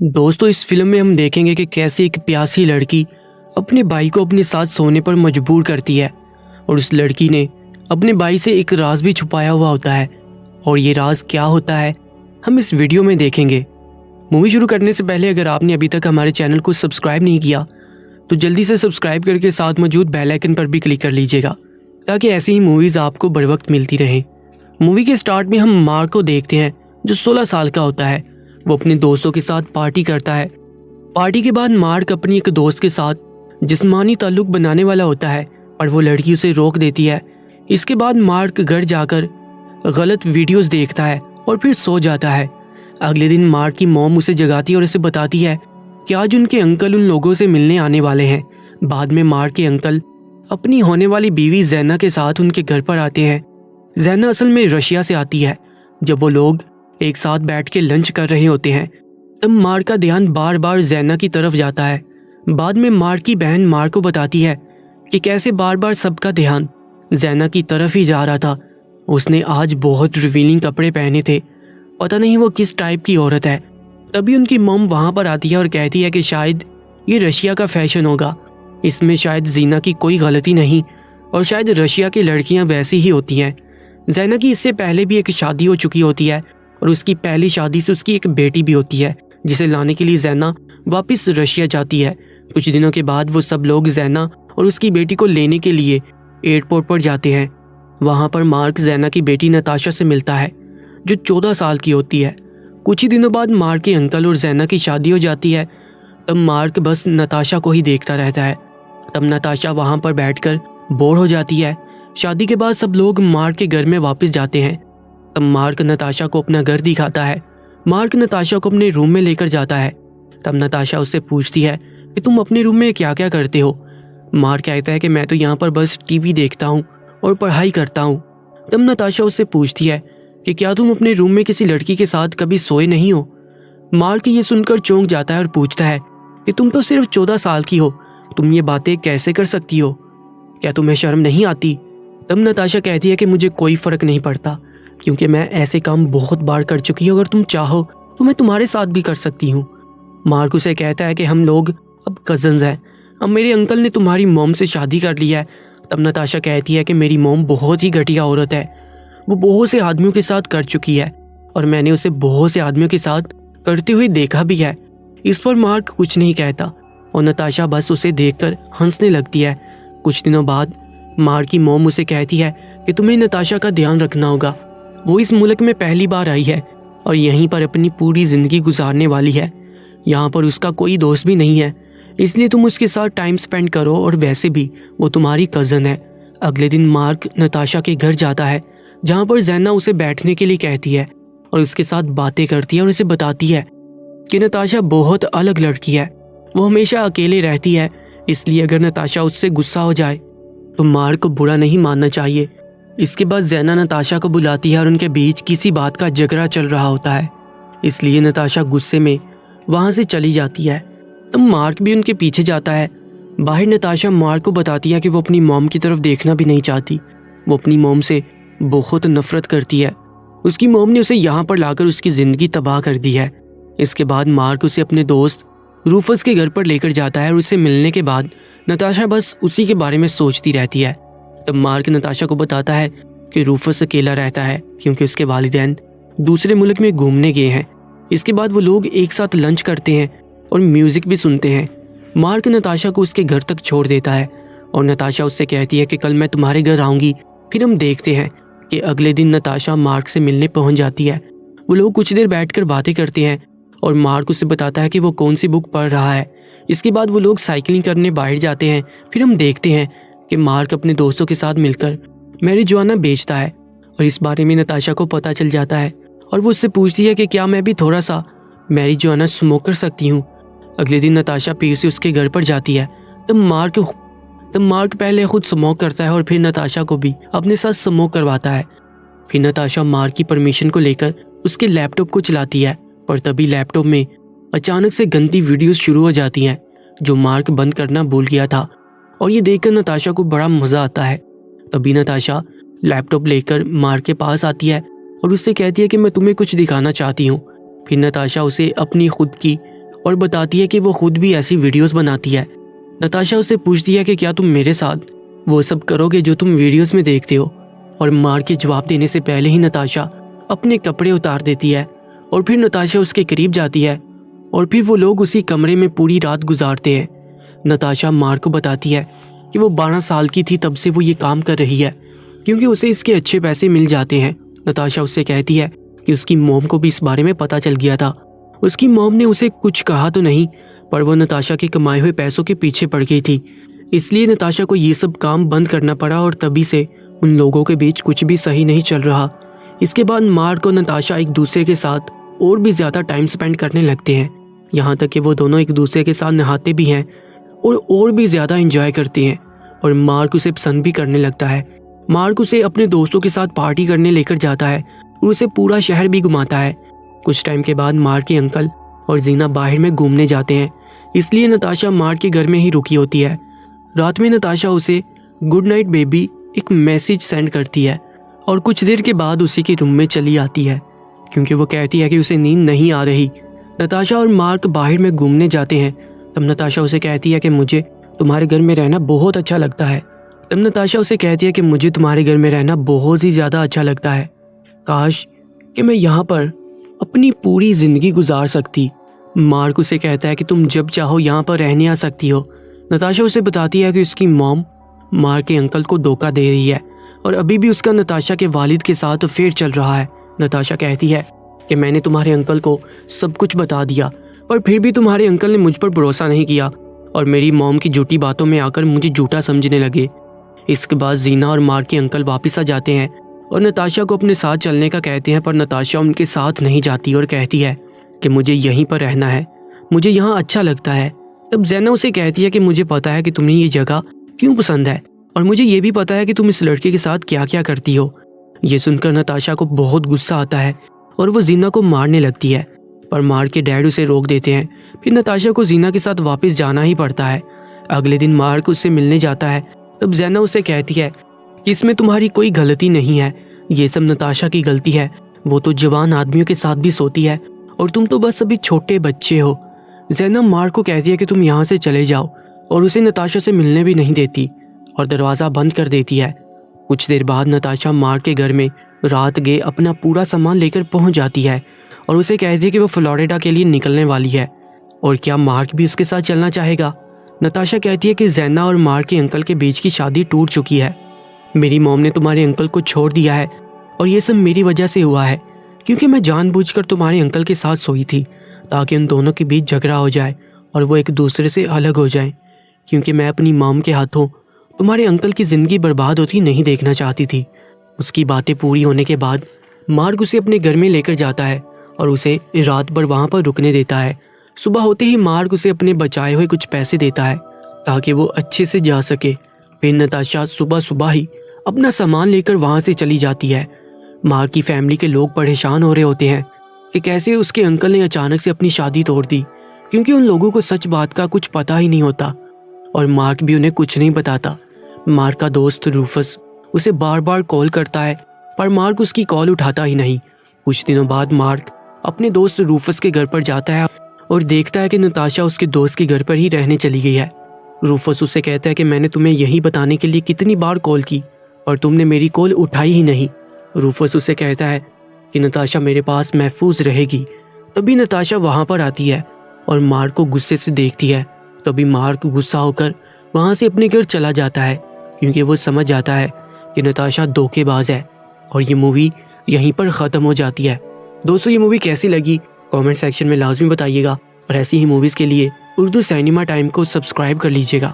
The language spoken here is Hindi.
दोस्तों, इस फिल्म में हम देखेंगे कि कैसे एक प्यासी लड़की अपने भाई को अपने साथ सोने पर मजबूर करती है और उस लड़की ने अपने भाई से एक राज भी छुपाया हुआ होता है। और ये राज क्या होता है हम इस वीडियो में देखेंगे। मूवी शुरू करने से पहले अगर आपने अभी तक हमारे चैनल को सब्सक्राइब नहीं किया तो जल्दी से सब्सक्राइब करके साथ मौजूद बेल आइकन पर भी क्लिक कर लीजिएगा ताकि ऐसी ही मूवीज़ आपको बर वक्त मिलती रहे। मूवी के स्टार्ट में हम मार्क को देखते हैं जो 16 साल का होता है। वो अपने दोस्तों के साथ पार्टी करता है। पार्टी के बाद मार्क अपनी एक दोस्त के साथ जिस्मानी ताल्लुक बनाने वाला होता है पर वो लड़की उसे रोक देती है। इसके बाद मार्क घर जाकर गलत वीडियोस देखता है और फिर सो जाता है। अगले दिन मार्क की मॉम उसे जगाती है और उसे बताती है कि आज उनके अंकल उन लोगों से मिलने आने वाले हैं। बाद में मार्क के अंकल अपनी होने वाली बीवी जैना के साथ उनके घर पर आते हैं। जैना असल में रशिया से आती है। जब वो लोग एक साथ बैठ के लंच कर रहे होते हैं तब मार्क का ध्यान बार बार जैना की तरफ जाता है। बाद में मार्क की बहन मार्क को बताती है कि कैसे बार बार सबका ध्यान जैना की तरफ ही जा रहा था। उसने आज बहुत रिवीलिंग कपड़े पहने थे, पता नहीं वो किस टाइप की औरत है। तभी उनकी मॉम वहां पर आती है और कहती है कि शायद ये रशिया का फैशन होगा, इसमें शायद जीना की कोई गलती नहीं और शायद रशिया की लड़कियां वैसी ही होती हैं। जैना की इससे पहले भी एक शादी हो चुकी होती है और उसकी पहली शादी से उसकी एक बेटी भी होती है जिसे लाने के लिए जैना वापस रशिया जाती है। कुछ दिनों के बाद वो सब लोग जैना और उसकी बेटी को लेने के लिए एयरपोर्ट पर जाते हैं। वहां पर मार्क जैना की बेटी नताशा से मिलता है जो 14 साल की होती है। कुछ ही दिनों बाद मार्क के अंकल और जैना की शादी हो जाती है। तब मार्क बस नताशा को ही देखता रहता है। तब नताशा वहां पर बैठकर बोर हो जाती है। शादी के बाद सब लोग मार्क के घर में वापस जाते हैं। तब मार्क नताशा को अपना घर दिखाता है। मार्क नताशा को अपने रूम में लेकर जाता है। तब नताशा उससे पूछती है कि तुम अपने रूम में क्या क्या करते हो। मार्क कहता है कि मैं तो यहाँ पर बस टीवी देखता हूँ और पढ़ाई करता हूँ। तब नताशा उससे पूछती है कि क्या तुम अपने रूम में किसी लड़की के साथ कभी सोए नहीं हो। मार्क ये सुनकर चौंक जाता है और पूछता है कि तुम तो सिर्फ 14 साल की हो, तुम ये बातें कैसे कर सकती हो, क्या तुम्हें शर्म नहीं आती। तब नताशा कहती है कि मुझे कोई फर्क नहीं पड़ता क्योंकि मैं ऐसे काम बहुत बार कर चुकी हूँ, अगर तुम चाहो तो मैं तुम्हारे साथ भी कर सकती हूँ। मार्क उसे कहता है कि हम लोग अब कजन्स हैं, अब मेरे अंकल ने तुम्हारी मॉम से शादी कर ली है। तब नताशा कहती है कि मेरी मॉम बहुत ही घटिया औरत है, वो बहुत से आदमियों के साथ कर चुकी है और मैंने उसे बहुत से आदमियों के साथ करते हुए देखा भी है। इस पर मार्क कुछ नहीं कहता और नताशा बस उसे देखकर हंसने लगती है। कुछ दिनों बाद मार्क की मॉम उसे कहती है कि तुम्हें नताशा का ध्यान रखना होगा, वो इस मुल्क में पहली बार आई है और यहीं पर अपनी पूरी जिंदगी गुजारने वाली है। यहाँ पर उसका कोई दोस्त भी नहीं है, इसलिए तुम उसके साथ टाइम स्पेंड करो और वैसे भी वो तुम्हारी कज़न है। अगले दिन मार्क नताशा के घर जाता है जहाँ पर जैना उसे बैठने के लिए कहती है और उसके साथ बातें करती है और उसे बताती है कि नताशा बहुत अलग लड़की है, वो हमेशा अकेले रहती है, इसलिए अगर नताशा उससे गुस्सा हो जाए तो मार्क को बुरा नहीं मानना चाहिए। इसके बाद जैना नताशा को बुलाती है और उनके बीच किसी बात का झगड़ा चल रहा होता है, इसलिए नताशा गुस्से में वहां से चली जाती है। तब मार्क भी उनके पीछे जाता है। बाहर नताशा मार्क को बताती है कि वो अपनी मॉम की तरफ देखना भी नहीं चाहती, वो अपनी मॉम से बहुत नफरत करती है। उसकी मॉम ने उसे यहाँ पर लाकर उसकी ज़िंदगी तबाह कर दी है। इसके बाद मार्क उसे अपने दोस्त रूफस के घर पर लेकर जाता है और उससे मिलने के बाद नताशा बस उसी के बारे में सोचती रहती है। तब मार्क नताशा को बताता है कि रूफस अकेला रहता है क्योंकि उसके वालिदैन दूसरे मुल्क में घूमने गए हैं। इसके बाद वो लोग एक साथ लंच करते हैं और म्यूजिक भी सुनते हैं। मार्क नताशा को उसके घर तक छोड़ देता है और नताशा उससे कहती है कि कल मैं तुम्हारे घर आऊँगी, फिर हम देखते हैं। कि अगले दिन नताशा मार्क से मिलने पहुंच जाती है। वो लोग कुछ देर बैठकर बातें करते हैं और मार्क उसे बताता है कि वो कौन सी बुक पढ़ रहा है। इसके बाद वो लोग साइकिलिंग करने बाहर जाते हैं। फिर हम देखते हैं कि मार्क अपने दोस्तों के साथ मिलकर मैरिजुआना बेचता है और इस बारे में नताशा को पता चल जाता है और वो उससे पूछती है कि क्या मैं भी थोड़ा सा मैरिजुआना स्मोक कर सकती हूँ। अगले दिन नताशा फिर से उसके घर पर जाती है। तब मार्क पहले खुद स्मोक करता है और फिर नताशा को भी अपने साथ स्मोक करवाता है। फिर नताशा मार्क की परमिशन को लेकर उसके लैपटॉप को चलाती है, पर तभी लैपटॉप में अचानक से गंदी वीडियोस शुरू हो जाती हैं जो मार्क बंद करना भूल गया था और ये देखकर नताशा को बड़ा मज़ा आता है। तभी नताशा लैपटॉप लेकर मार्क के पास आती है और उससे कहती है कि मैं तुम्हें कुछ दिखाना चाहती हूँ। फिर नताशा उसे अपनी खुद की और बताती है कि वो खुद भी ऐसी वीडियोस बनाती है। नताशा उससे पूछती है कि क्या तुम मेरे साथ वो सब करोगे जो तुम वीडियोस में देखते हो। और मार्क के जवाब देने से पहले ही नताशा अपने कपड़े उतार देती है और फिर नताशा उसके करीब जाती है और फिर वो लोग उसी कमरे में पूरी रात गुजारते हैं। नताशा मार्क को बताती है कि वो 12 साल की थी तब से वो ये काम कर रही है क्योंकि उसे इसके अच्छे पैसे मिल जाते हैं। नताशा उससे कहती है कि उसकी मॉम को भी इस बारे में पता चल गया था। उसकी मॉम ने उसे कुछ कहा तो नहीं, पर वो नताशा के कमाए हुए पैसों के पीछे पड़ गई थी, इसलिए नताशा को ये सब काम बंद करना पड़ा और तभी से उन लोगों के बीच कुछ भी सही नहीं चल रहा। इसके बाद मार्क और नताशा एक दूसरे के साथ और भी ज़्यादा टाइम स्पेंड करने लगते हैं, यहाँ तक कि वो दोनों एक दूसरे के साथ नहाते भी हैं और भी ज़्यादा एंजॉय करते हैं। और मार्क उसे पसंद भी करने लगता है। मार्क उसे अपने दोस्तों के साथ पार्टी करने लेकर जाता है और उसे पूरा शहर भी घुमाता है। कुछ टाइम के बाद मार्क के अंकल और जीना बाहर में घूमने जाते हैं, इसलिए नताशा मार्क के घर में ही रुकी होती है। रात में नताशा उसे गुड नाइट बेबी एक मैसेज सेंड करती है और कुछ देर के बाद उसी के रूम में चली आती है क्योंकि वो कहती है कि उसे नींद नहीं आ रही। नताशा और मार्क बाहर में घूमने जाते हैं। तब नताशा उसे कहती है कि मुझे तुम्हारे घर में रहना बहुत अच्छा लगता है। तब नताशा उसे कहती है कि मुझे तुम्हारे घर में रहना बहुत ही ज़्यादा अच्छा लगता है, काश कि मैं यहाँ पर अपनी पूरी ज़िंदगी गुजार सकती। मार्क उसे कहता है कि तुम जब चाहो यहाँ पर रहने आ सकती हो। नताशा उसे बताती है कि उसकी मॉम मार्क के अंकल को धोखा दे रही है और अभी भी उसका नताशा के वालिद के साथ अफेयर चल रहा है। नताशा कहती है कि मैंने तुम्हारे अंकल को सब कुछ बता दिया, पर फिर भी तुम्हारे अंकल ने मुझ पर भरोसा नहीं किया और मेरी मॉम की झूठी बातों में आकर मुझे झूठा समझने लगे। इसके बाद जीना और मार्क के अंकल वापस आ जाते हैं और नताशा को अपने साथ चलने का कहते हैं, पर नताशा उनके साथ नहीं जाती और कहती है कि मुझे यहीं पर रहना है, मुझे यहाँ अच्छा लगता है। तब ज़ैना उसे कहती है कि मुझे पता है कि तुम्हें ये जगह क्यों पसंद है और मुझे ये भी पता है कि तुम इस लड़के के साथ क्या क्या करती हो। ये सुनकर नताशा को बहुत गुस्सा आता है और वो जीना को मारने लगती है, पर मार्क के डैड उसे रोक देते हैं। फिर नताशा को जीना के साथ वापस जाना ही पड़ता है। अगले दिन मार्क उससे मिलने जाता है। तब ज़ैना उसे कहती है कि इसमें तुम्हारी कोई गलती नहीं है, ये सब नताशा की गलती है। वो तो जवान आदमियों के साथ भी सोती है और तुम तो बस अभी छोटे बच्चे हो। ज़ैना मार्क को कहती है कि तुम यहाँ से चले जाओ और उसे नताशा से मिलने भी नहीं देती और दरवाज़ा बंद कर देती है। कुछ देर बाद नताशा मार्क के घर में रात गए अपना पूरा सामान लेकर पहुँच जाती है और उसे कहती है कि वो फ्लोरिडा के लिए निकलने वाली है और क्या मार्क भी उसके साथ चलना चाहेगा। नताशा कहती है कि ज़ैना और मार्क के अंकल के बीच की शादी टूट चुकी है। मेरी मॉम ने तुम्हारे अंकल को छोड़ दिया है और ये सब मेरी वजह से हुआ है क्योंकि मैं जानबूझकर तुम्हारे अंकल के साथ सोई थी ताकि उन दोनों के बीच झगड़ा हो जाए और वो एक दूसरे से अलग हो जाएं, क्योंकि मैं अपनी मॉम के हाथों तुम्हारे अंकल की ज़िंदगी बर्बाद होती नहीं देखना चाहती थी। उसकी बातें पूरी होने के बाद मार्क उसे अपने घर में लेकर जाता है और उसे रात भर वहाँ पर रुकने देता है। सुबह होते ही मार्क उसे अपने बचाए हुए कुछ पैसे देता है ताकि वो अच्छे से जा सके। फिर नताशा सुबह सुबह ही अपना सामान लेकर वहाँ से चली जाती है। मार्क की फैमिली के लोग परेशान हो रहे होते हैं कि कैसे उसके अंकल ने अचानक से अपनी शादी तोड़ दी, क्योंकि उन लोगों को सच बात का कुछ पता ही नहीं होता और मार्क भी उन्हें कुछ नहीं बताता। मार्क का दोस्त रूफस उसे बार बार कॉल करता है पर मार्क उसकी कॉल उठाता ही नहीं। कुछ दिनों बाद मार्क अपने दोस्त रूफस के घर पर जाता है और देखता है कि नताशा उसके दोस्त के घर पर ही रहने चली गई है। रूफस उससे कहता है कि मैंने तुम्हें यही बताने के लिए कितनी बार कॉल की और तुमने मेरी कॉल उठाई ही नहीं। रूफस उससे कहता है कि नताशा मेरे पास महफूज रहेगी। तभी नताशा वहाँ पर आती है और मार्क को गुस्से से देखती है। तभी मार्क गुस्सा होकर वहाँ से अपने घर चला जाता है क्योंकि वो समझ जाता है कि नताशा धोखेबाज है और ये मूवी यहीं पर ख़त्म हो जाती है। दोस्तों, ये मूवी कैसी लगी कमेंट सेक्शन में लाजमी बताइएगा और ऐसी ही मूवीज़ के लिए उर्दू सिनेमा टाइम को सब्सक्राइब कर लीजिएगा।